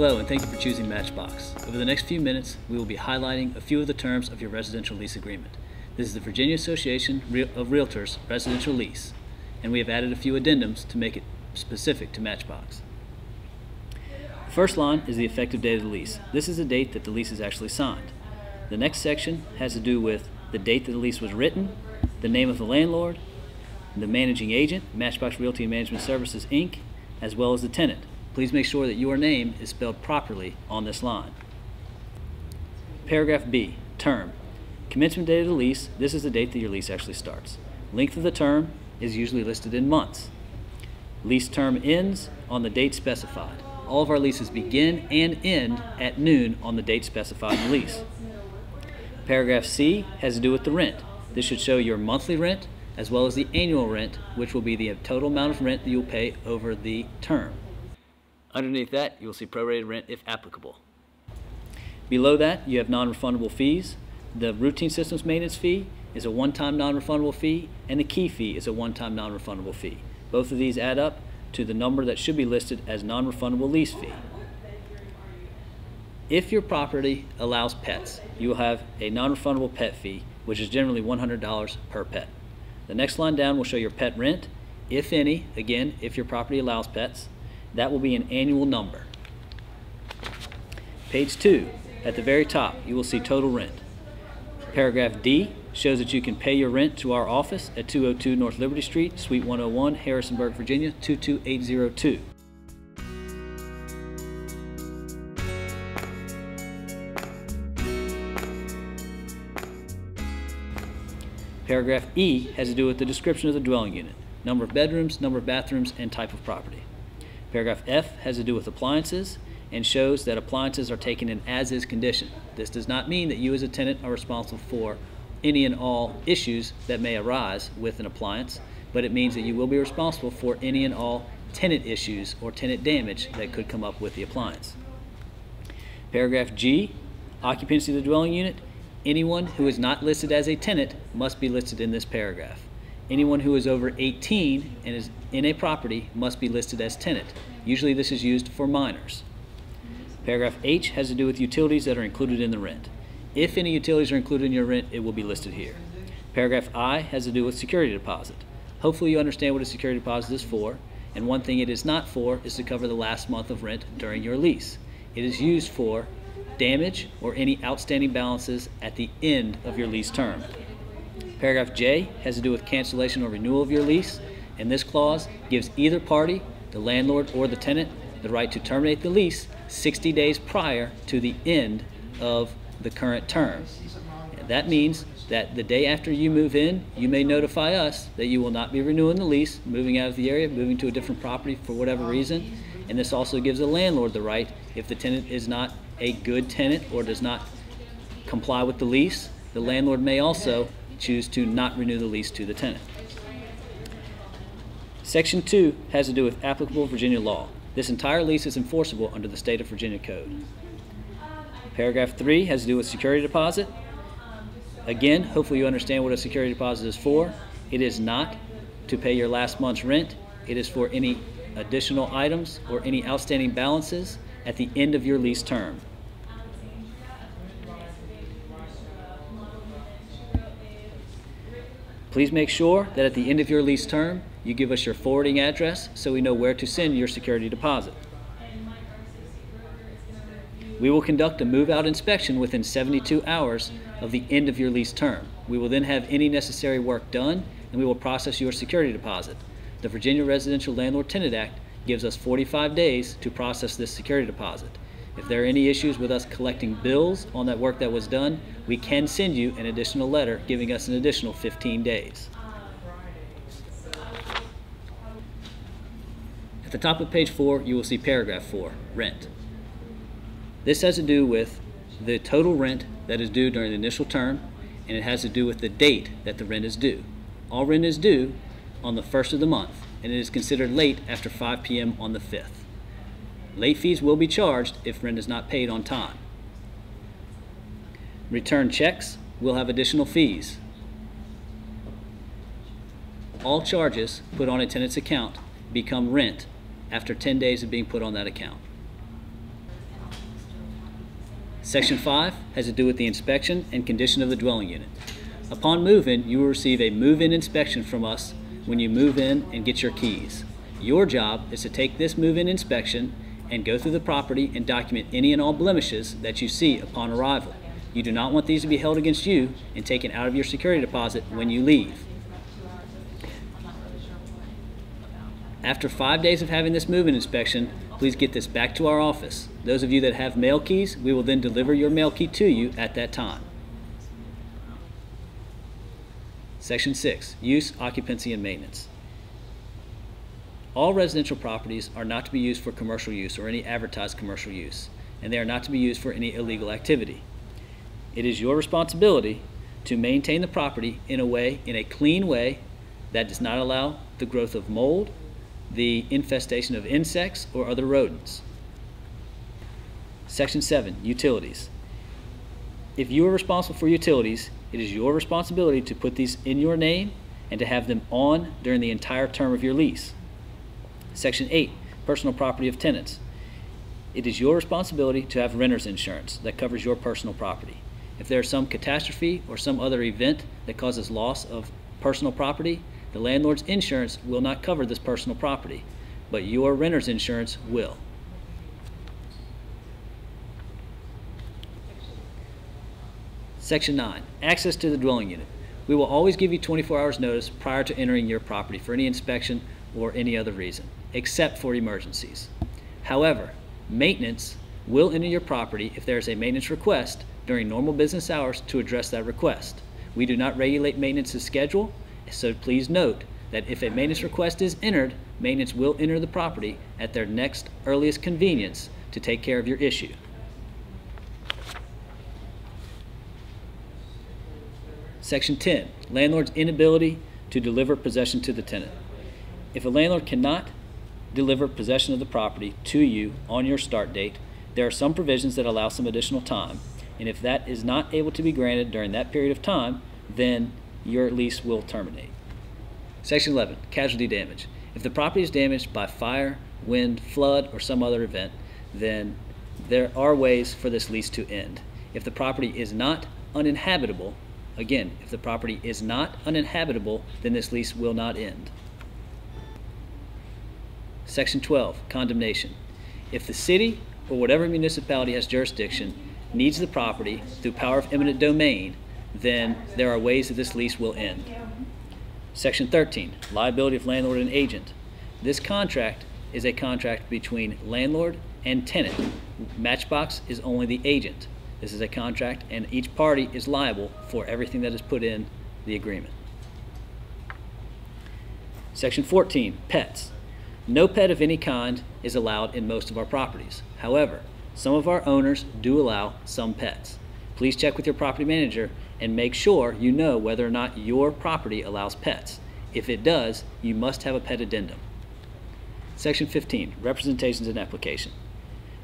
Hello, and thank you for choosing Matchbox. Over the next few minutes, we will be highlighting a few of the terms of your residential lease agreement. This is the Virginia Association of Realtors Residential Lease, and we have added a few addendums to make it specific to Matchbox. The first line is the effective date of the lease. This is the date that the lease is actually signed. The next section has to do with the date that the lease was written, the name of the landlord, the managing agent, Matchbox Realty and Management Services, Inc., as well as the tenant. Please make sure that your name is spelled properly on this line. Paragraph B, term. Commencement date of the lease. This is the date that your lease actually starts. Length of the term is usually listed in months. Lease term ends on the date specified. All of our leases begin and end at noon on the date specified in the lease. Paragraph C has to do with the rent. This should show your monthly rent as well as the annual rent, which will be the total amount of rent that you'll pay over the term. Underneath that, you will see prorated rent if applicable. Below that, you have non-refundable fees. The routine systems maintenance fee is a one-time non-refundable fee, and the key fee is a one-time non-refundable fee. Both of these add up to the number that should be listed as non-refundable lease fee. If your property allows pets, you will have a non-refundable pet fee, which is generally $100 per pet. The next line down will show your pet rent, if any, again, if your property allows pets. That will be an annual number. Page 2, at the very top, you will see total rent. Paragraph D shows that you can pay your rent to our office at 202 North Liberty Street, Suite 101, Harrisonburg, Virginia, 22802. Paragraph E has to do with the description of the dwelling unit, number of bedrooms, number of bathrooms, and type of property. Paragraph F has to do with appliances and shows that appliances are taken in as-is condition. This does not mean that you as a tenant are responsible for any and all issues that may arise with an appliance, but it means that you will be responsible for any and all tenant issues or tenant damage that could come up with the appliance. Paragraph G, occupancy of the dwelling unit. Anyone who is not listed as a tenant must be listed in this paragraph. Anyone who is over 18 and is in a property must be listed as tenant. Usually this is used for minors. Paragraph H has to do with utilities that are included in the rent. If any utilities are included in your rent, it will be listed here. Paragraph I has to do with security deposit. Hopefully you understand what a security deposit is for, and one thing it is not for is to cover the last month of rent during your lease. It is used for damage or any outstanding balances at the end of your lease term. Paragraph J has to do with cancellation or renewal of your lease, and this clause gives either party, the landlord or the tenant, the right to terminate the lease 60 days prior to the end of the current term. And that means that the day after you move in, you may notify us that you will not be renewing the lease, moving out of the area, moving to a different property for whatever reason. And this also gives the landlord the right, if the tenant is not a good tenant or does not comply with the lease, the landlord may also choose to not renew the lease to the tenant. Section 2 has to do with applicable Virginia law. This entire lease is enforceable under the state of Virginia code. Paragraph 3 has to do with security deposit. Again, hopefully you understand what a security deposit is for. It is not to pay your last month's rent. It is for any additional items or any outstanding balances at the end of your lease term. Please make sure that at the end of your lease term, you give us your forwarding address so we know where to send your security deposit. We will conduct a move-out inspection within 72 hours of the end of your lease term. We will then have any necessary work done, and we will process your security deposit. The Virginia Residential Landlord-Tenant Act gives us 45 days to process this security deposit. If there are any issues with us collecting bills on that work that was done, we can send you an additional letter giving us an additional 15 days. At the top of page 4, you will see paragraph 4, rent. This has to do with the total rent that is due during the initial term, and it has to do with the date that the rent is due. All rent is due on the 1st of the month, and it is considered late after 5 p.m. on the 5th. Late fees will be charged if rent is not paid on time. Return checks will have additional fees. All charges put on a tenant's account become rent after 10 days of being put on that account. Section 5 has to do with the inspection and condition of the dwelling unit. Upon move-in, you will receive a move-in inspection from us when you move in and get your keys. Your job is to take this move-in inspection and go through the property and document any and all blemishes that you see upon arrival. You do not want these to be held against you and taken out of your security deposit when you leave. After 5 days of having this move-in inspection, please get this back to our office. Those of you that have mail keys, we will then deliver your mail key to you at that time. Section 6, Use, Occupancy, and Maintenance. All residential properties are not to be used for commercial use or any advertised commercial use, and they are not to be used for any illegal activity. It is your responsibility to maintain the property in a clean way that does not allow the growth of mold, the infestation of insects, or other rodents. Section 7, Utilities. If you are responsible for utilities, it is your responsibility to put these in your name and to have them on during the entire term of your lease. Section 8, Personal Property of Tenants. It is your responsibility to have renter's insurance that covers your personal property. If there is some catastrophe or some other event that causes loss of personal property, the landlord's insurance will not cover this personal property, but your renter's insurance will. Section 9, Access to the dwelling unit. We will always give you 24 hours notice prior to entering your property for any inspection or any other reason, except for emergencies. However, maintenance will enter your property if there is a maintenance request during normal business hours to address that request. We do not regulate maintenance's schedule, so please note that if a maintenance request is entered, maintenance will enter the property at their next earliest convenience to take care of your issue. Section 10, Landlord's inability to deliver possession to the tenant. If a landlord cannot deliver possession of the property to you on your start date, there are some provisions that allow some additional time, and if that is not able to be granted during that period of time, then your lease will terminate. Section 11, Casualty damage. If the property is damaged by fire, wind, flood, or some other event, then there are ways for this lease to end. If the property is not uninhabitable, again, if the property is not uninhabitable, then this lease will not end. Section 12, Condemnation. If the city or whatever municipality has jurisdiction needs the property through power of eminent domain, then there are ways that this lease will end. Section 13, Liability of Landlord and Agent. This contract is a contract between landlord and tenant. Matchbox is only the agent. This is a contract, and each party is liable for everything that is put in the agreement. Section 14, Pets. No pet of any kind is allowed in most of our properties. However, some of our owners do allow some pets. Please check with your property manager and make sure you know whether or not your property allows pets. If it does, you must have a pet addendum. Section 15, Representations and Application.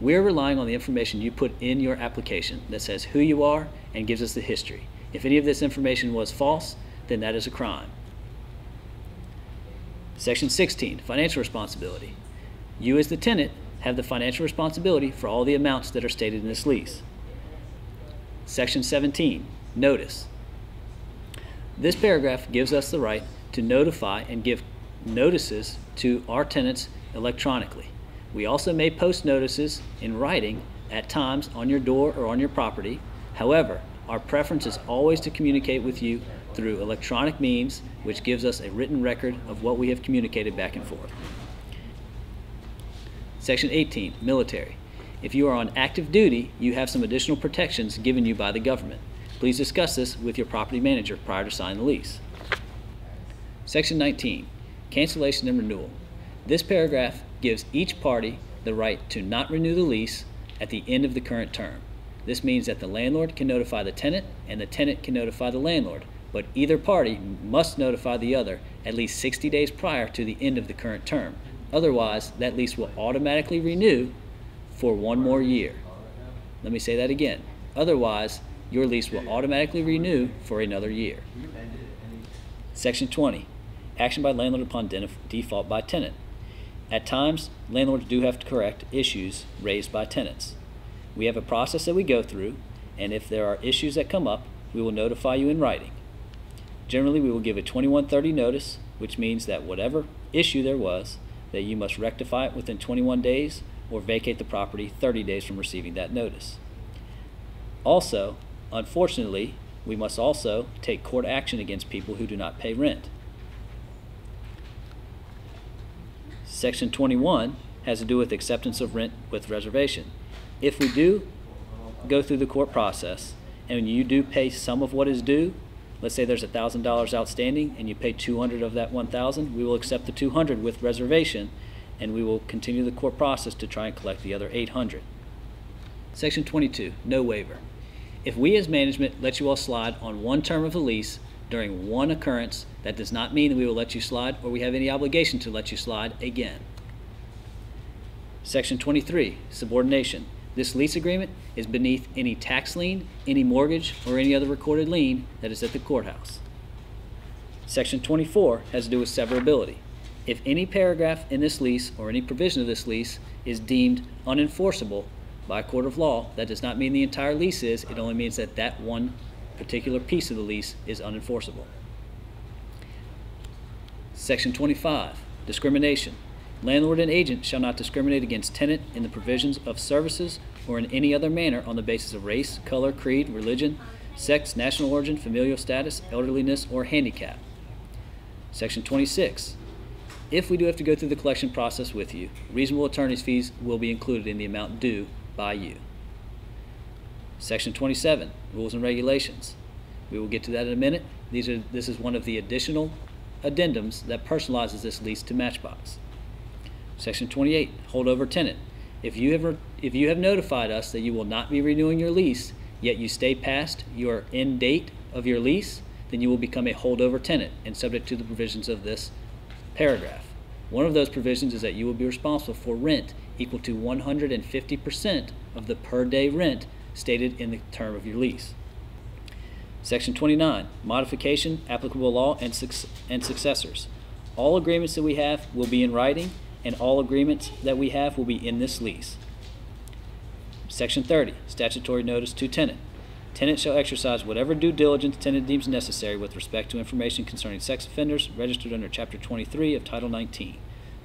We're relying on the information you put in your application that says who you are and gives us the history. If any of this information was false, then that is a crime. Section 16, Financial Responsibility. You as the tenant have the financial responsibility for all the amounts that are stated in this lease. Section 17, Notice. This paragraph gives us the right to notify and give notices to our tenants electronically. We also may post notices in writing at times on your door or on your property. However, our preference is always to communicate with you through electronic means, which gives us a written record of what we have communicated back and forth. Section 18, Military. If you are on active duty, you have some additional protections given you by the government. Please discuss this with your property manager prior to signing the lease. Section 19, Cancellation and Renewal. This paragraph gives each party the right to not renew the lease at the end of the current term. This means that the landlord can notify the tenant and the tenant can notify the landlord, but either party must notify the other at least 60 days prior to the end of the current term. Otherwise, that lease will automatically renew for one more year. Let me say that again. Otherwise, your lease will automatically renew for another year. Section 20, Action by landlord upon default by tenant. At times, landlords do have to correct issues raised by tenants. We have a process that we go through, and if there are issues that come up, we will notify you in writing. Generally, we will give a 2130 notice, which means that whatever issue there was, that you must rectify it within 21 days or vacate the property 30 days from receiving that notice. Also, unfortunately, we must also take court action against people who do not pay rent. Section 21 has to do with acceptance of rent with reservation. If we do go through the court process and you do pay some of what is due, let's say there's $1,000 outstanding and you pay $200 of that $1,000, we will accept the $200 with reservation, and we will continue the court process to try and collect the other $800. Section 22, no waiver. If we as management let you all slide on one term of the lease during one occurrence, that does not mean that we will let you slide or we have any obligation to let you slide again. Section 23, subordination. This lease agreement is beneath any tax lien, any mortgage, or any other recorded lien that is at the courthouse. Section 24 has to do with severability. If any paragraph in this lease or any provision of this lease is deemed unenforceable by a court of law, that does not mean the entire lease is. It only means that that one particular piece of the lease is unenforceable. Section 25, discrimination. Landlord and agent shall not discriminate against tenant in the provisions of services or in any other manner on the basis of race, color, creed, religion, sex, national origin, familial status, elderliness, or handicap. Section 26. If we do have to go through the collection process with you, reasonable attorney's fees will be included in the amount due by you. Section 27, rules and regulations. We will get to that in a minute. This is one of the additional addendums that personalizes this lease to Matchbox. Section 28, holdover tenant. If you have notified us that you will not be renewing your lease, yet you stay past your end date of your lease, then you will become a holdover tenant and subject to the provisions of this paragraph. One of those provisions is that you will be responsible for rent equal to 150% of the per day rent stated in the term of your lease. Section 29, modification, applicable law, and successors. All agreements that we have will be in writing, and all agreements that we have will be in this lease. Section 30, statutory notice to tenant. Tenant shall exercise whatever due diligence tenant deems necessary with respect to information concerning sex offenders registered under Chapter 23 of Title 19.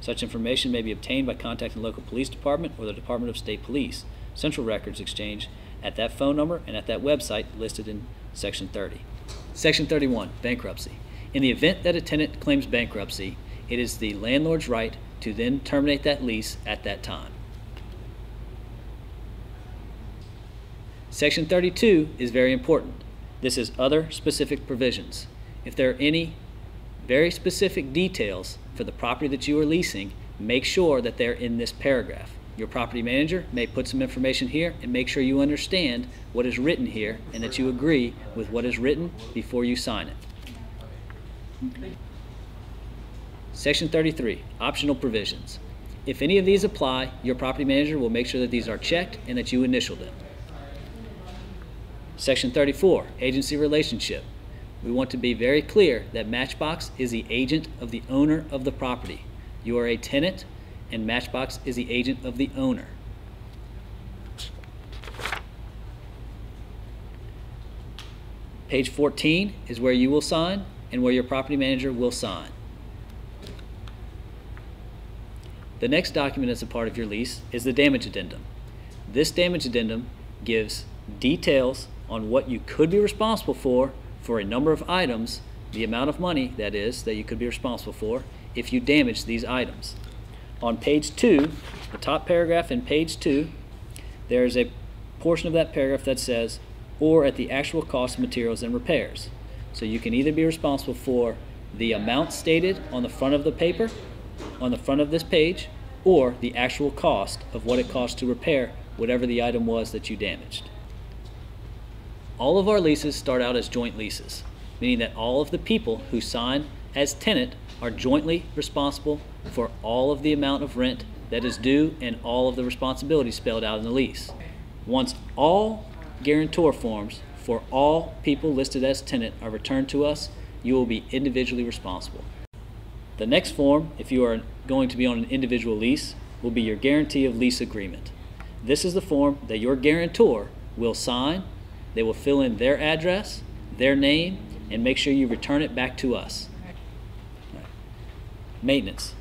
Such information may be obtained by contacting the local police department or the Department of State Police, Central Records Exchange, at that phone number and at that website listed in Section 30. Section 31, bankruptcy. In the event that a tenant claims bankruptcy, it is the landlord's right to then terminate that lease at that time. Section 32 is very important. This is other specific provisions. If there are any very specific details for the property that you are leasing, make sure that they're in this paragraph. Your property manager may put some information here, and make sure you understand what is written here and that you agree with what is written before you sign it. Section 33, optional provisions. If any of these apply, your property manager will make sure that these are checked and that you initial them. Section 34, agency relationship. We want to be very clear that Matchbox is the agent of the owner of the property. You are a tenant, and Matchbox is the agent of the owner. Page 14 is where you will sign and where your property manager will sign. The next document as a part of your lease is the Damaged Addendum. This Damaged Addendum gives details on what you could be responsible for a number of items, the amount of money, that is, that you could be responsible for if you damage these items. On page 2, the top paragraph in page 2, there is a portion of that paragraph that says, or at the actual cost of materials and repairs. So you can either be responsible for the amount stated on the front of the paper, on the front of this page, or the actual cost of what it costs to repair whatever the item was that you damaged. All of our leases start out as joint leases, meaning that all of the people who sign as tenant are jointly responsible for all of the amount of rent that is due and all of the responsibilities spelled out in the lease. Once all guarantor forms for all people listed as tenant are returned to us, you will be individually responsible. The next form, if you are going to be on an individual lease, will be your guarantee of lease agreement. This is the form that your guarantor will sign. They will fill in their address, their name, and make sure you return it back to us. Maintenance.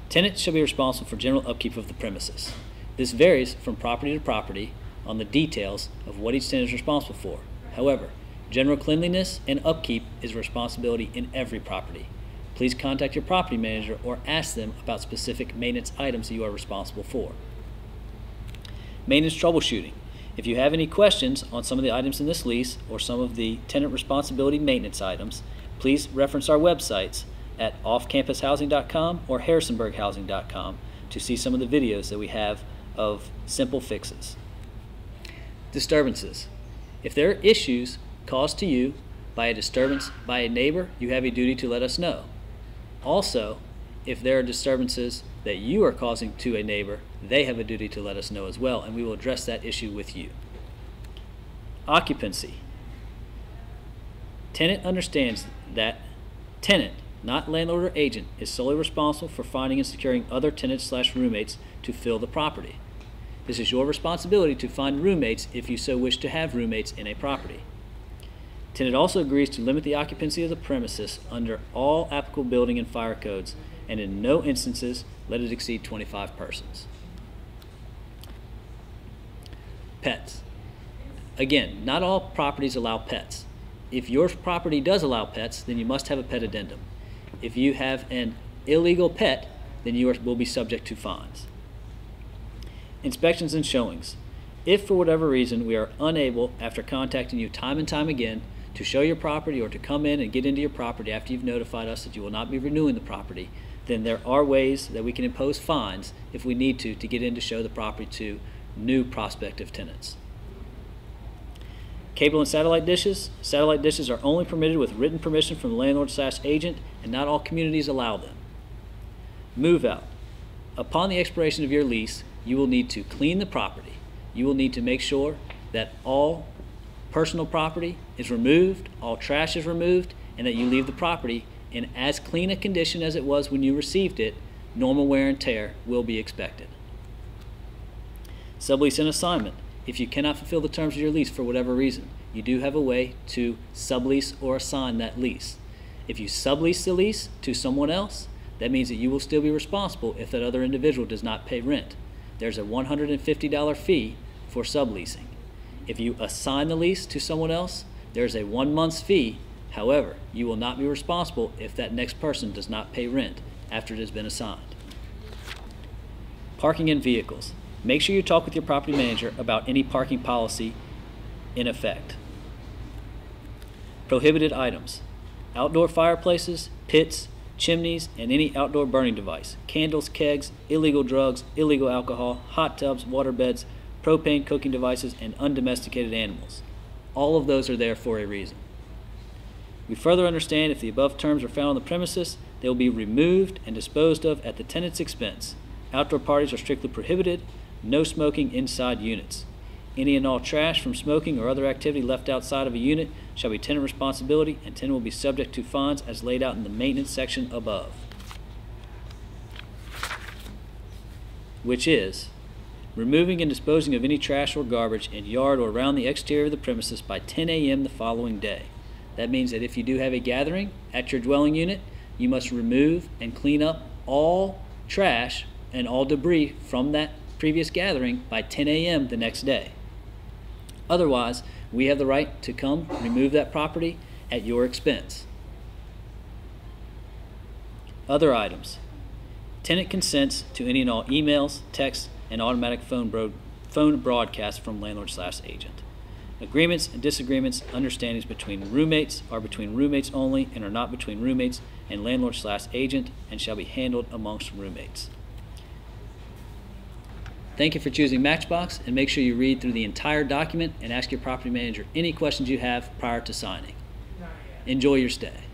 Tenants shall be responsible for general upkeep of the premises. This varies from property to property on the details of what each tenant is responsible for. However, general cleanliness and upkeep is a responsibility in every property. Please contact your property manager or ask them about specific maintenance items that you are responsible for. Maintenance troubleshooting. If you have any questions on some of the items in this lease or some of the tenant responsibility maintenance items, please reference our websites at offcampushousing.com or harrisonburghousing.com to see some of the videos that we have of simple fixes. Disturbances. If there are issues caused to you by a disturbance by a neighbor, you have a duty to let us know. Also, if there are disturbances that you are causing to a neighbor, they have a duty to let us know as well, and we will address that issue with you. Occupancy. Tenant understands that tenant, not landlord or agent, is solely responsible for finding and securing other tenants/roommates to fill the property. This is your responsibility to find roommates if you so wish to have roommates in a property. Tenant also agrees to limit the occupancy of the premises under all applicable building and fire codes, and in no instances let it exceed 25 persons. Pets. Again, not all properties allow pets. If your property does allow pets, then you must have a pet addendum. If you have an illegal pet, then you will be subject to fines. Inspections and showings. If for whatever reason we are unable, after contacting you time and time again, to show your property or to come in and get into your property after you've notified us that you will not be renewing the property, then there are ways that we can impose fines if we need to get in to show the property to new prospective tenants. Cable and satellite dishes. Satellite dishes are only permitted with written permission from the landlord/agent, and not all communities allow them. Move out. Upon the expiration of your lease, you will need to clean the property. You will need to make sure that all personal property is removed, all trash is removed, and that you leave the property in as clean a condition as it was when you received it. Normal wear and tear will be expected. Sublease and assignment. If you cannot fulfill the terms of your lease for whatever reason, you do have a way to sublease or assign that lease. If you sublease the lease to someone else, that means that you will still be responsible if that other individual does not pay rent. There's a $150 fee for subleasing. If you assign the lease to someone else, there's a 1 month's fee. However, you will not be responsible if that next person does not pay rent after it has been assigned. Parking and vehicles. Make sure you talk with your property manager about any parking policy in effect. Prohibited items. Outdoor fireplaces, pits, chimneys, and any outdoor burning device. Candles, kegs, illegal drugs, illegal alcohol, hot tubs, water beds, propane cooking devices, and undomesticated animals. All of those are there for a reason. We further understand if the above terms are found on the premises, they will be removed and disposed of at the tenant's expense. Outdoor parties are strictly prohibited. No smoking inside units. Any and all trash from smoking or other activity left outside of a unit shall be tenant responsibility, and tenant will be subject to fines as laid out in the maintenance section above, which is removing and disposing of any trash or garbage in yard or around the exterior of the premises by 10 a.m. the following day. That means that if you do have a gathering at your dwelling unit, you must remove and clean up all trash and all debris from that previous gathering by 10 a.m. the next day. Otherwise, we have the right to come remove that property at your expense. Other items. Tenant consents to any and all emails, texts, and automatic phone broadcasts from landlord/agent. Agreements and disagreements, understandings between roommates are between roommates only and are not between roommates and landlord/agent, and shall be handled amongst roommates. Thank you for choosing Matchbox, and make sure you read through the entire document and ask your property manager any questions you have prior to signing. Enjoy your stay.